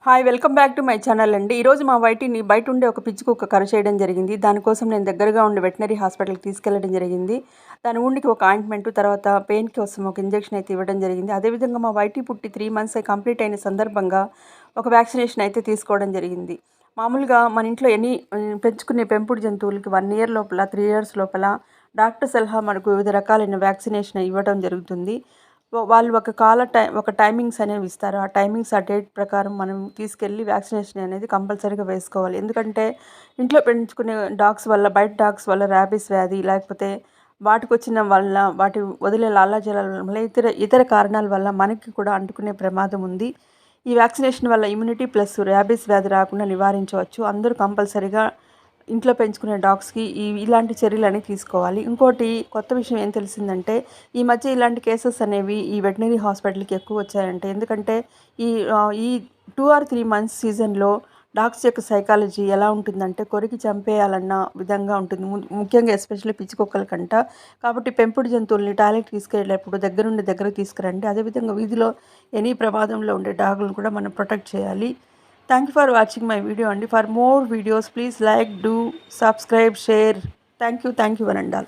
Hi welcome back to my channel అండి. ఈరోజు మా వైటీని బయట ఉండే ఒక పిచ్చి కుక్క కరు చేయడం జరిగింది. దానికోసం నేను దగ్గరగా ఉండే వెటనరీ హాస్పిటల్కి తీసుకెళ్లడం జరిగింది. దాని ఊండికి ఒక ఆయింట్మెంట్, తర్వాత పెయిన్ కోసం ఒక ఇంజెక్షన్ అయితే ఇవ్వడం జరిగింది. అదేవిధంగా మా వైటీ పుట్టి 3 మంత్స్ కంప్లీట్ అయిన సందర్భంగా ఒక వ్యాక్సినేషన్ అయితే తీసుకోవడం జరిగింది. మామూలుగా మన ఇంట్లో పెంచుకునే పెంపుడు జంతువులకి 1 ఇయర్ లోపల, 3 ఇయర్స్ లోపల డాక్టర్ సలహా మనకు వివిధ రకాలైన వ్యాక్సినేషన్ ఇవ్వడం జరుగుతుంది. వాళ్ళు ఒక టైమింగ్స్ అనేవి ఇస్తారు. ఆ టైమింగ్స్, ఆ డేట్ ప్రకారం మనం తీసుకెళ్ళి వ్యాక్సినేషన్ అనేది కంపల్సరీగా వేసుకోవాలి. ఎందుకంటే ఇంట్లో పెంచుకునే డాగ్స్ వల్ల, బయట డాగ్స్ వల్ల ర్యాబీస్ వ్యాధి, లేకపోతే వాటికొచ్చిన వల్ల, వాటి వదిలే లాలాజలాల వల్ల, ఇతర కారణాల వల్ల మనకి కూడా అంటుకునే ప్రమాదం ఉంది. ఈ వ్యాక్సినేషన్ వల్ల ఇమ్యూనిటీ ప్లస్ ర్యాబీస్ వ్యాధి రాకుండా నివారించవచ్చు. అందరూ కంపల్సరీగా ఇంట్లో పెంచుకునే డాగ్స్కి ఇలాంటి చర్యలని తీసుకోవాలి. ఇంకోటి కొత్త విషయం ఏం తెలిసిందంటే, ఈ మధ్య ఇలాంటి కేసెస్ అనేవి ఈ వెటనరీ హాస్పిటల్కి ఎక్కువ వచ్చాయంటే, ఎందుకంటే ఈ 2 ఆర్ 3 మంత్స్ సీజన్లో డాగ్స్ యొక్క సైకాలజీ ఎలా ఉంటుందంటే, కొరికి చంపేయాలన్న విధంగా ఉంటుంది. ముఖ్యంగా ఎస్పెషల్లీ పిచ్చి కుక్కల కంట. కాబట్టి పెంపుడు జంతువుల్ని టాయిలెట్ తీసుకెళ్ళేటప్పుడు దగ్గరకు తీసుకురండి. అదేవిధంగా వీధిలో ఎనీ ప్రమాదంలో ఉండే డాగులను కూడా మనం ప్రొటెక్ట్ చేయాలి. Thank you for watching my video, and for more videos please like, do subscribe, share. Thank you one and all.